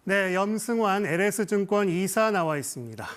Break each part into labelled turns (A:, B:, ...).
A: 네, 염승환 LS증권 이사 나와 있습니다.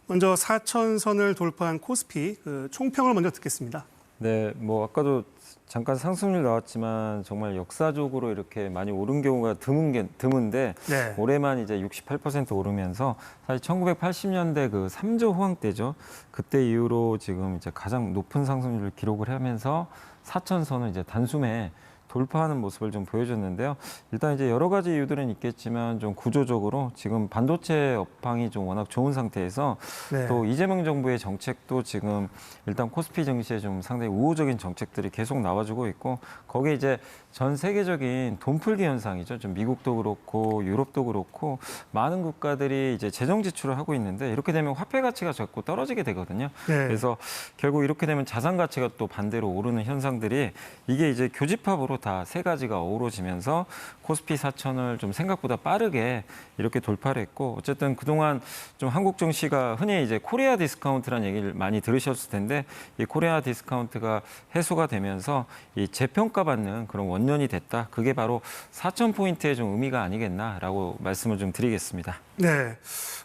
A: 먼저 4천선을 돌파한 코스피 총평을 먼저 듣겠습니다.
B: 네, 아까도 잠깐 상승률 나왔지만 정말 역사적으로 이렇게 많이 오른 경우가 드문데
A: 네.
B: 올해만 이제 68% 오르면서 사실 1980년대 그 3조 호황 때죠. 그때 이후로 지금 이제 가장 높은 상승률을 기록을 하면서 4천선을 이제 단숨에 돌파하는 모습을 좀 보여줬는데요. 일단 이제 여러 가지 이유들은 있겠지만 좀 구조적으로 지금 반도체 업황이 좀 워낙 좋은 상태에서
A: 네.
B: 또 이재명 정부의 정책도 지금 일단 코스피 증시에 좀 상당히 우호적인 정책들이 계속 나와주고 있고 거기에 이제 전 세계적인 돈풀기 현상이죠. 좀 미국도 그렇고 유럽도 그렇고 많은 국가들이 이제 재정 지출을 하고 있는데 이렇게 되면 화폐 가치가 자꾸 떨어지게 되거든요.
A: 네.
B: 그래서 결국 이렇게 되면 자산 가치가 또 반대로 오르는 현상들이 이게 이제 교집합으로 다 세 가지가 어우러지면서 코스피 4천을 좀 생각보다 빠르게 이렇게 돌파를 했고 어쨌든 그동안 좀 한국 증시가 흔히 이제 코리아 디스카운트라는 얘기를 많이 들으셨을 텐데 이 코리아 디스카운트가 해소가 되면서 이 재평가받는 그런 원년이 됐다. 그게 바로 4,000포인트의 좀 의미가 아니겠나라고 말씀을 좀 드리겠습니다.
A: 네.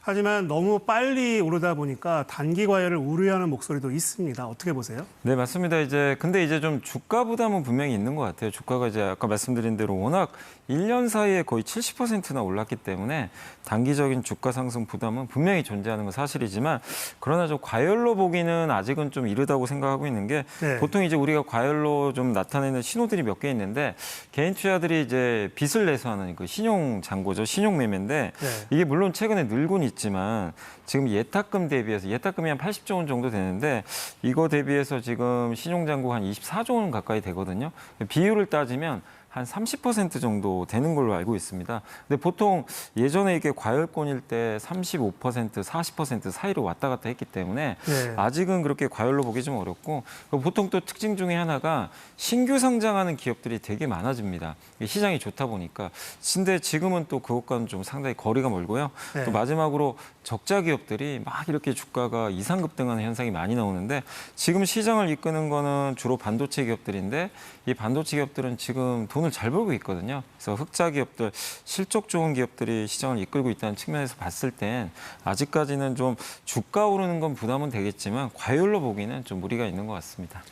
A: 하지만 너무 빨리 오르다 보니까 단기 과열을 우려하는 목소리도 있습니다. 어떻게 보세요?
B: 네, 맞습니다. 근데 이제 좀 주가 부담은 분명히 있는 것 같아요. 주가가 이제 아까 말씀드린 대로 워낙 1년 사이에 거의 70%나 올랐기 때문에 단기적인 주가 상승 부담은 분명히 존재하는 건 사실이지만 그러나 좀 과열로 보기는 아직은 좀 이르다고 생각하고 있는 게
A: 네.
B: 보통 이제 우리가 과열로 좀 나타내는 신호들이 몇 개 있는데 개인 투자들이 이제 빚을 내서 하는 그 신용 잔고죠. 신용 매매인데
A: 네.
B: 이게 물론 최근에 늘고는 있지만 지금 예탁금 대비해서 예탁금이 한 80조 원 정도 되는데 이거 대비해서 지금 신용 잔고가 한 24조 원 가까이 되거든요. 비율을 따지면 한 30% 정도 되는 걸로 알고 있습니다. 근데 보통 예전에 이게 과열권일 때 35%, 40% 사이로 왔다 갔다 했기 때문에
A: 네.
B: 아직은 그렇게 과열로 보기 좀 어렵고 보통 또 특징 중에 하나가 신규 상장하는 기업들이 되게 많아집니다. 시장이 좋다 보니까. 근데 지금은 또 그것과는 좀 상당히 거리가 멀고요.
A: 네.
B: 또 마지막으로 적자 기업들이 막 이렇게 주가가 이상급등하는 현상이 많이 나오는데 지금 시장을 이끄는 거는 주로 반도체 기업들인데 이 반도체 기업들은 지금 돈을 잘 벌고 있거든요. 그래서 흑자 기업들, 실적 좋은 기업들이 시장을 이끌고 있다는 측면에서 봤을 땐 아직까지는 좀 주가 오르는 건 부담은 되겠지만 과열로 보기는 좀 무리가 있는 것 같습니다.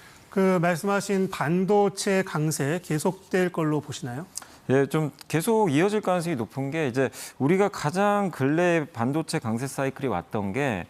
A: 말씀하신 반도체 강세 계속될 걸로 보시나요?
B: 예, 좀 계속 이어질 가능성이 높은 게 이제 우리가 가장 근래 반도체 강세 사이클이 왔던 게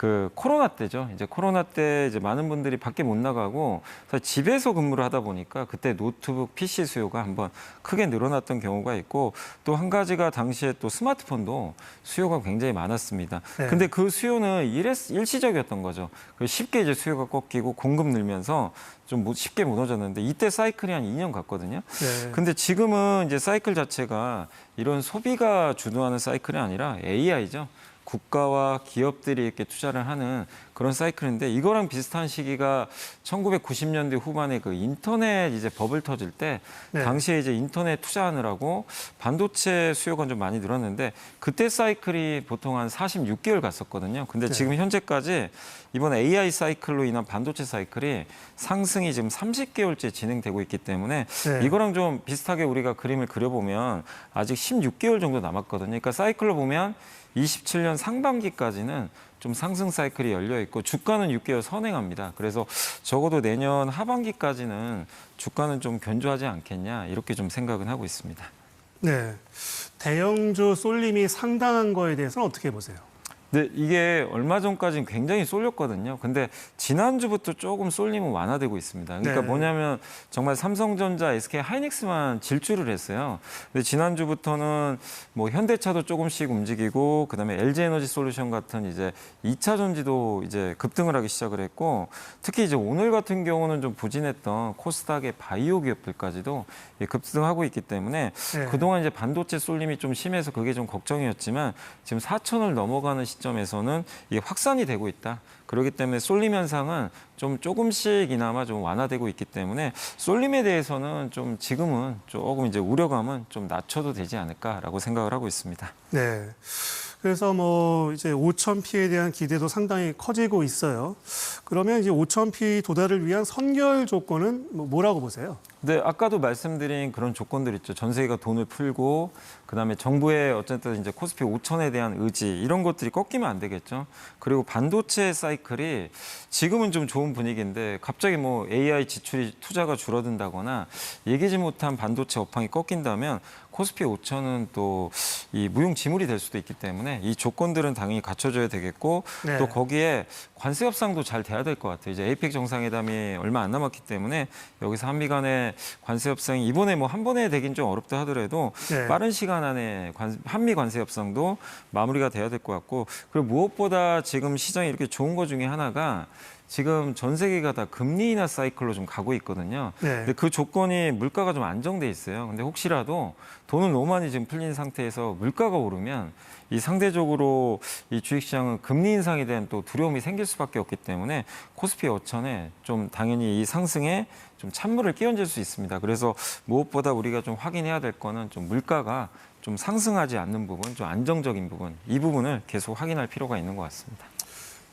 B: 그 코로나 때죠. 이제 코로나 때 이제 많은 분들이 밖에 못 나가고 집에서 근무를 하다 보니까 그때 노트북, PC 수요가 한번 크게 늘어났던 경우가 있고 또 한 가지가 당시에 또 스마트폰도 수요가 굉장히 많았습니다.
A: 네.
B: 근데 그 수요는 일시적이었던 거죠. 쉽게 이제 수요가 꺾이고 공급 늘면서 좀 쉽게 무너졌는데 이때 사이클이 한 2년 갔거든요.
A: 네.
B: 근데 지금은 이제 사이클 자체가 이런 소비가 주도하는 사이클이 아니라 AI죠. 국가와 기업들이 이렇게 투자를 하는 그런 사이클인데 이거랑 비슷한 시기가 1990년대 후반에 그 인터넷 이제 버블 터질 때
A: 네.
B: 당시에 이제 인터넷 투자하느라고 반도체 수요가 좀 많이 늘었는데 그때 사이클이 보통 한 46개월 갔었거든요. 근데
A: 네.
B: 지금 현재까지 이번 AI 사이클로 인한 반도체 사이클이 상승이 지금 30개월째 진행되고 있기 때문에
A: 네.
B: 이거랑 좀 비슷하게 우리가 그림을 그려보면 아직 16개월 정도 남았거든요. 그러니까 사이클로 보면 27년 상반기까지는 좀 상승 사이클이 열려 있고 주가는 6개월 선행합니다. 그래서 적어도 내년 하반기까지는 주가는 좀 견조하지 않겠냐 이렇게 좀 생각은 하고 있습니다.
A: 네. 대형주 쏠림이 상당한 거에 대해서는 어떻게 보세요?
B: 네, 이게 얼마 전까지는 굉장히 쏠렸거든요. 근데 지난주부터 조금 쏠림은 완화되고 있습니다. 그러니까
A: 네.
B: 뭐냐면 정말 삼성전자, SK 하이닉스만 질주를 했어요. 근데 지난주부터는 뭐 현대차도 조금씩 움직이고 그다음에 LG에너지 솔루션 같은 이제 2차 전지도 이제 급등을 하기 시작을 했고 특히 이제 오늘 같은 경우는 좀 부진했던 코스닥의 바이오 기업들까지도 급등하고 있기 때문에
A: 네.
B: 그동안 이제 반도체 쏠림이 좀 심해서 그게 좀 걱정이었지만 지금 4천을 넘어가는 시점에서는 이게 확산이 되고 있다. 그렇기 때문에 쏠림 현상은 좀 조금씩이나마 좀 완화되고 있기 때문에 쏠림에 대해서는 좀 지금은 조금 이제 우려감은 좀 낮춰도 되지 않을까라고 생각을 하고 있습니다.
A: 네. 그래서 뭐 이제 5,000P에 대한 기대도 상당히 커지고 있어요. 그러면 이제 5,000P 도달을 위한 선결 조건은 뭐라고 보세요?
B: 네, 아까도 말씀드린 그런 조건들 있죠. 전 세계가 돈을 풀고 그다음에 정부의 어쨌든 이제 코스피 5천에 대한 의지 이런 것들이 꺾이면 안 되겠죠. 그리고 반도체 사이클이 지금은 좀 좋은 분위기인데 갑자기 뭐 AI 지출이 투자가 줄어든다거나 예기치 못한 반도체 업황이 꺾인다면 코스피 5천은 또 이 무용지물이 될 수도 있기 때문에 이 조건들은 당연히 갖춰줘야 되겠고
A: 네.
B: 또 거기에 관세 협상도 잘 돼야 될 것 같아요. 이제 에이펙 정상회담이 얼마 안 남았기 때문에 여기서 한미 간의 관세 협상이 이번에 뭐 한 번에 되긴 좀 어렵다 하더라도
A: 네.
B: 빠른 시간 안에 한미 관세 협상도 마무리가 돼야 될 것 같고 그리고 무엇보다 지금 시장이 이렇게 좋은 것 중에 하나가 지금 전 세계가 다 금리 인하 사이클로 좀 가고 있거든요.
A: 네.
B: 근데 그 조건이 물가가 좀 안정돼 있어요. 근데 혹시라도 돈을 너무 많이 지금 풀린 상태에서 물가가 오르면 이 상대적으로 이 주식시장은 금리 인상에 대한 또 두려움이 생길 수밖에 없기 때문에 코스피 5천에 좀 당연히 이 상승에 좀 찬물을 끼얹을 수 있습니다. 그래서 무엇보다 우리가 좀 확인해야 될 거는 좀 물가가 좀 상승하지 않는 부분, 좀 안정적인 부분, 이 부분을 계속 확인할 필요가 있는 것 같습니다.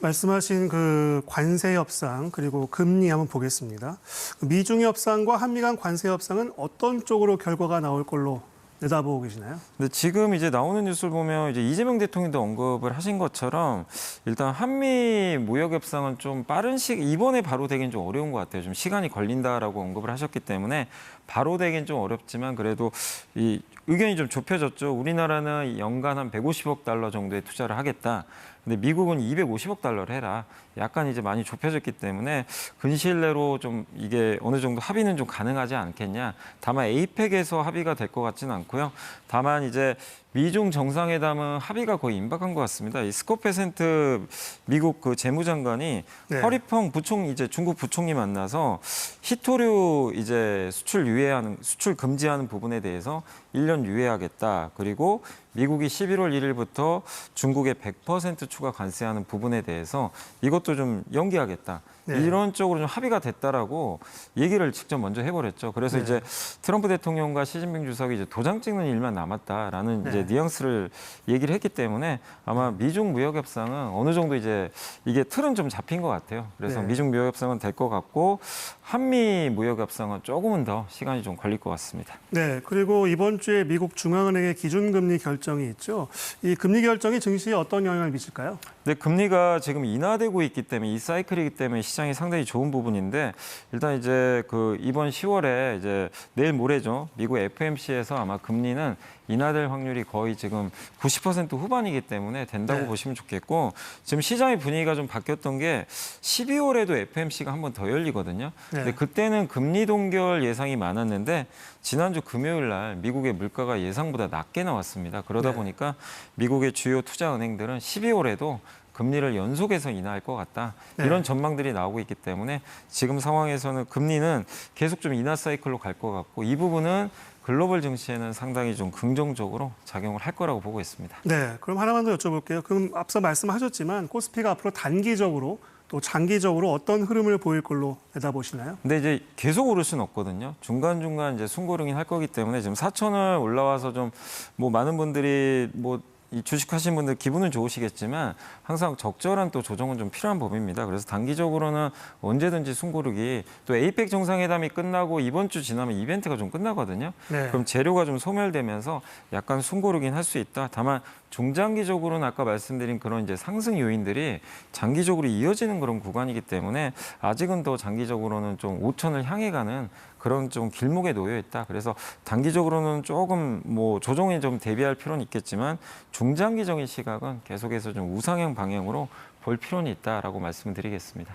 A: 말씀하신 그 관세 협상 그리고 금리 한번 보겠습니다. 미중 협상과 한미 간 관세 협상은 어떤 쪽으로 결과가 나올 걸로 내다보고 계시나요?
B: 근데 지금 이제 나오는 뉴스를 보면 이제 이재명 대통령도 언급을 하신 것처럼 일단 한미 무역 협상은 좀 빠른 이번에 바로 되긴 좀 어려운 것 같아요. 좀 시간이 걸린다라고 언급을 하셨기 때문에 바로 되긴 좀 어렵지만 그래도 이 의견이 좀 좁혀졌죠. 우리나라는 연간 한 150억 달러 정도의 투자를 하겠다. 근데 미국은 250억 달러를 해라. 약간 이제 많이 좁혀졌기 때문에 근시일 내로 좀 이게 어느 정도 합의는 좀 가능하지 않겠냐. 다만 에이펙에서 합의가 될 것 같지는 않고요. 다만 이제 미중 정상회담은 합의가 거의 임박한 것 같습니다. 이 스콧 베센트 미국 그 재무장관이
A: 네.
B: 허리펑 이제 중국 부총리 만나서 희토류 이제 수출 금지하는 부분에 대해서 1년 유예하겠다. 그리고 미국이 11월 1일부터 중국에 100% 추가 관세하는 부분에 대해서 이것도 좀 연기하겠다.
A: 네.
B: 이런 쪽으로 좀 합의가 됐다라고 얘기를 직접 먼저 해버렸죠. 그래서
A: 네.
B: 이제 트럼프 대통령과 시진핑 주석이 이제 도장 찍는 일만 남았다라는
A: 네.
B: 이제 뉘앙스를 얘기를 했기 때문에 아마 미중 무역 협상은 어느 정도 이제 이게 틀은 좀 잡힌 것 같아요. 그래서
A: 네.
B: 미중 무역 협상은 될 것 같고 한미 무역 협상은 조금은 더 시간이 좀 걸릴 것 같습니다.
A: 네, 그리고 이번 주에 미국 중앙은행의 기준금리 결정이 있죠. 이 금리 결정이 증시에 어떤 영향을 미칠까요?
B: 네, 금리가 지금 인하되고 있기 때문에 이 사이클이기 때문에 시장이 상당히 좋은 부분인데 일단 이제 그 이번 10월에 이제 내일 모레죠. 미국 FOMC에서 아마 금리는 인하될 확률이 거의 지금 90% 후반이기 때문에 된다고
A: 네.
B: 보시면 좋겠고 지금 시장의 분위기가 좀 바뀌었던 게 12월에도 FOMC가 한 번 더 열리거든요.
A: 네.
B: 근데 그때는 금리 동결 예상이 많았는데 지난주 금요일 날 미국의 물가가 예상보다 낮게 나왔습니다. 그러다
A: 네.
B: 보니까 미국의 주요 투자 은행들은 12월에도 금리를 연속해서 인하할 것 같다.
A: 네.
B: 이런 전망들이 나오고 있기 때문에 지금 상황에서는 금리는 계속 좀 인하 사이클로 갈 것 같고 이 부분은 글로벌 증시에는 상당히 좀 긍정적으로 작용을 할 거라고 보고 있습니다.
A: 네, 그럼 하나만 더 여쭤볼게요. 그럼 앞서 말씀하셨지만 코스피가 앞으로 단기적으로 또 장기적으로 어떤 흐름을 보일 걸로 내다보시나요?
B: 근데 이제 계속 오를 수는 없거든요. 중간중간 이제 숨고르긴 할 거기 때문에 지금 4천을 올라와서 좀 뭐 많은 분들이 뭐 이 주식하신 분들 기분은 좋으시겠지만 항상 적절한 또 조정은 좀 필요한 법입니다. 그래서 단기적으로는 언제든지 숨고르기 또 에이펙 정상회담이 끝나고 이번 주 지나면 이벤트가 좀 끝나거든요.
A: 네.
B: 그럼 재료가 좀 소멸되면서 약간 숨고르긴 할 수 있다. 다만 중장기적으로는 아까 말씀드린 그런 이제 상승 요인들이 장기적으로 이어지는 그런 구간이기 때문에 아직은 더 장기적으로는 좀 5천을 향해 가는 그런 좀 길목에 놓여 있다. 그래서 단기적으로는 조금 뭐 조정에 좀 대비할 필요는 있겠지만 중장기적인 시각은 계속해서 좀 우상향 방향으로 볼 필요는 있다라고 말씀을 드리겠습니다.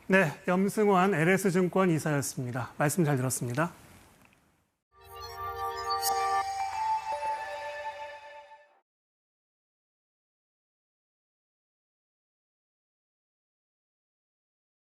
A: 네, 염승환 LS증권 이사였습니다. 말씀 잘 들었습니다.